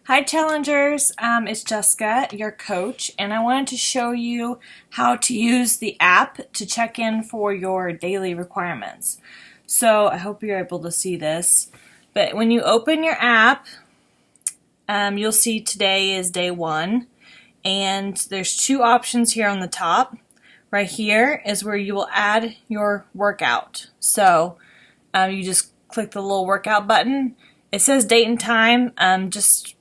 Hi challengers, it's Jessica, your coach, and I wanted to show you how to use the app to check in for your daily requirements. So I hope you're able to see this, but when you open your app, you'll see today is day 1, and there's 2 options here on the top. Right here is where you will add your workout. So you just click the little workout button. It says date and time. Just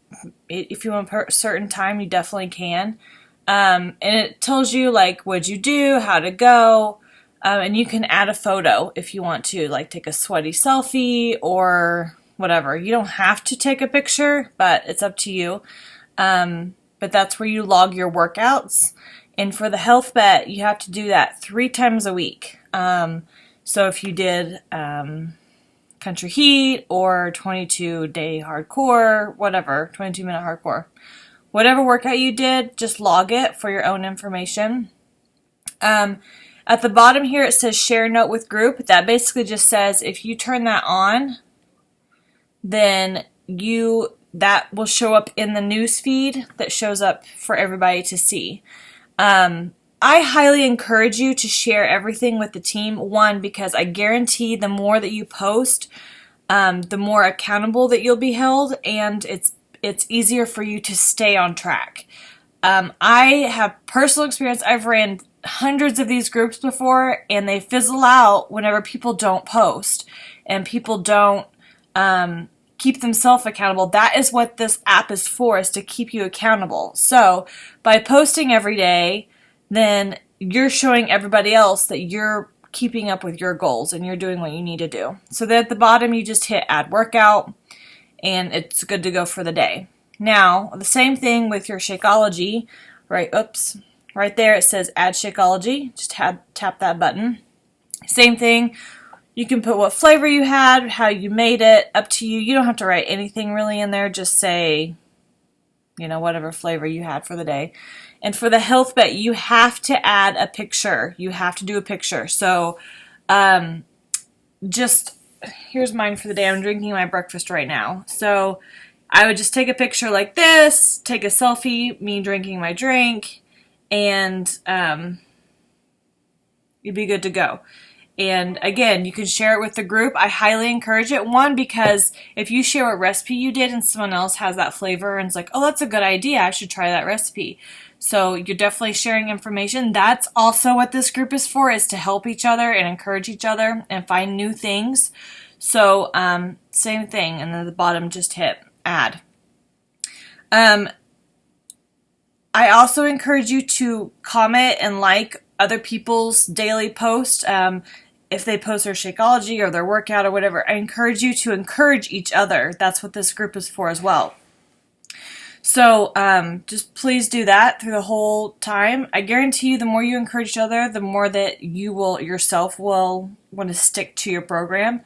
if you want a certain time, you definitely can. And it tells you like what'd you do, how to go, and you can add a photo if you want to, like take a sweaty selfie or whatever. You don't have to take a picture, but it's up to you. But that's where you log your workouts. And for the health bet, you have to do that 3 times a week. So if you did Country Heat or 22-day hardcore, whatever, 22-minute hardcore, whatever workout you did, just log it for your own information. At the bottom here, it says share note with group. That basically just says if you turn that on, then that will show up in the news feed that shows up for everybody to see. I highly encourage you to share everything with the team. One, because I guarantee the more that you post, the more accountable that you'll be held, and it's easier for you to stay on track. I have personal experience. I've ran hundreds of these groups before, and they fizzle out whenever people don't post and people don't keep themselves accountable. That is what this app is for, is to keep you accountable. So by posting every day, then you're showing everybody else that you're keeping up with your goals and you're doing what you need to do. So then at the bottom, you just hit add workout and it's good to go for the day. Now, the same thing with your Shakeology, right? Oops. Right there it says add Shakeology. Just tap that button. Same thing. You can put what flavor you had, how you made it, up to you. You don't have to write anything really in there. Just say, whatever flavor you had for the day. And for the health bet, you have to add a picture. You have to do a picture. So here's mine for the day. I'm drinking my breakfast right now. So I would just take a picture like this, take a selfie, me drinking my drink, and you'd be good to go. And again, you can share it with the group. I highly encourage it. One, because if you share a recipe you did and someone else has that flavor and it's like, oh, that's a good idea, I should try that recipe. So you're definitely sharing information. That's also what this group is for, is to help each other and encourage each other and find new things. So same thing. And then at the bottom, just hit add. I also encourage you to comment and like other people's daily posts. If they post their Shakeology or their workout or whatever, I encourage you to encourage each other. That's what this group is for as well. So just please do that through the whole time. I guarantee you the more you encourage each other, the more that you will yourself will want to stick to your program.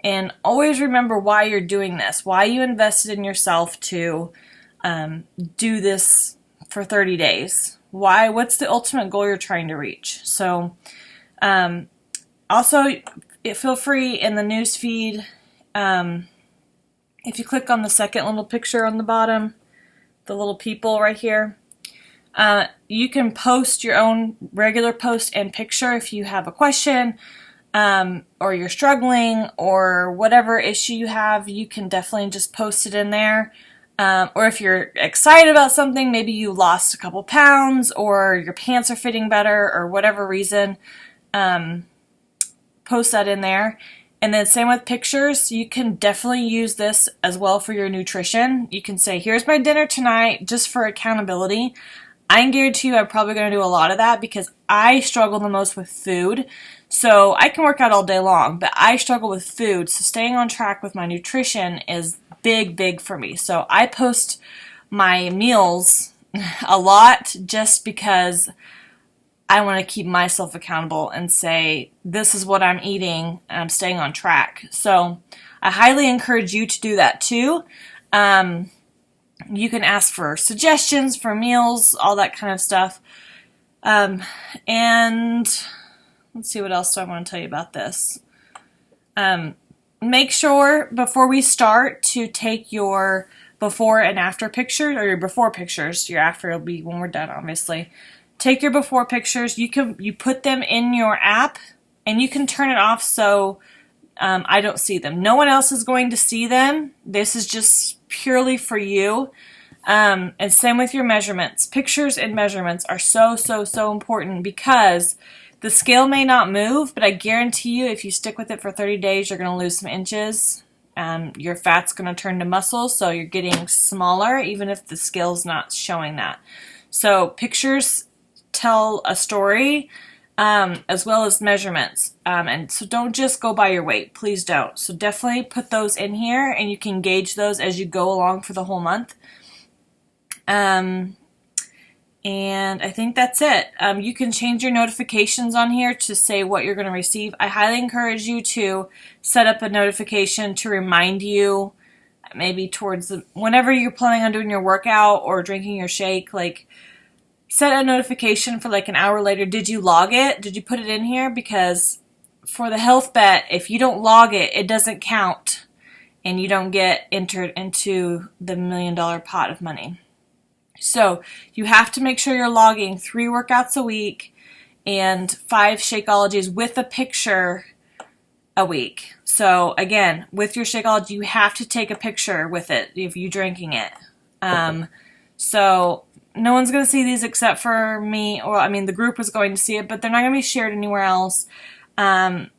And always remember why you're doing this, why you invested in yourself to do this for 30 days. What's the ultimate goal you're trying to reach? So also, feel free in the news feed, if you click on the second little picture on the bottom, the little people right here, you can post your own regular post and picture if you have a question, or you're struggling, or whatever issue you have, you can definitely just post it in there. Or if you're excited about something, maybe you lost a couple pounds, or your pants are fitting better, or whatever reason, post that in there. And then same with pictures. You can definitely use this as well for your nutrition. You can say, here's my dinner tonight, just for accountability. I can guarantee you I'm probably going to do a lot of that because I struggle the most with food. So I can work out all day long, but I struggle with food. So staying on track with my nutrition is big for me. So I post my meals a lot just because I want to keep myself accountable and say, this is what I'm eating and I'm staying on track. So I highly encourage you to do that too. You can ask for suggestions for meals, all that kind of stuff. And let's see, what else do I want to tell you about this? Make sure before we start to take your before and after pictures, or your before pictures. Your after will be when we're done, obviously. Take your before pictures. You put them in your app, and you can turn it off so I don't see them. No one else is going to see them. This is just purely for you. And same with your measurements. Pictures and measurements are so important, because the scale may not move, but I guarantee you if you stick with it for 30 days, you're going to lose some inches. Your fat's going to turn to muscle, so you're getting smaller even if the scale's not showing that. So pictures tell a story, as well as measurements. And so don't just go by your weight. Please don't. So definitely put those in here, and you can gauge those as you go along for the whole month. And I think that's it. You can change your notifications on here to say what you're going to receive. I highly encourage you to set up a notification to remind you, maybe towards whenever you're planning on doing your workout or drinking your shake, like set a notification for like an hour later. Did you log it? Did you put it in here? Because for the health bet, if you don't log it, it doesn't count, and you don't get entered into the $1 million pot of money. So you have to make sure you're logging 3 workouts a week and 5 Shakeologies with a picture a week. So again, with your Shakeology, you have to take a picture with it if you're drinking it. So no one's going to see these except for me, or I mean the group is going to see it, but they're not going to be shared anywhere else. But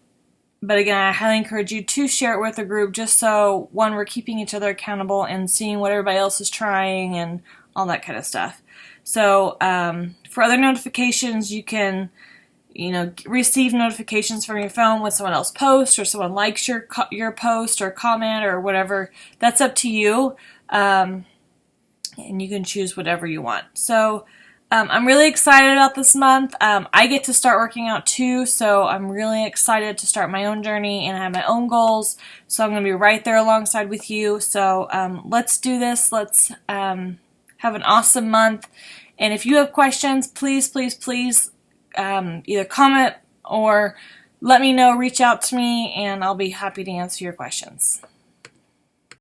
again, I highly encourage you to share it with the group, just so, one, we're keeping each other accountable and seeing what everybody else is trying and all that kind of stuff. So for other notifications, you can, receive notifications from your phone when someone else posts, or someone likes your post or comment or whatever. That's up to you, and you can choose whatever you want. So I'm really excited about this month. I get to start working out too, so I'm really excited to start my own journey, and I have my own goals. So I'm going to be right there alongside with you. So let's do this. Let's have an awesome month. And if you have questions, please either comment or let me know, reach out to me, and I'll be happy to answer your questions.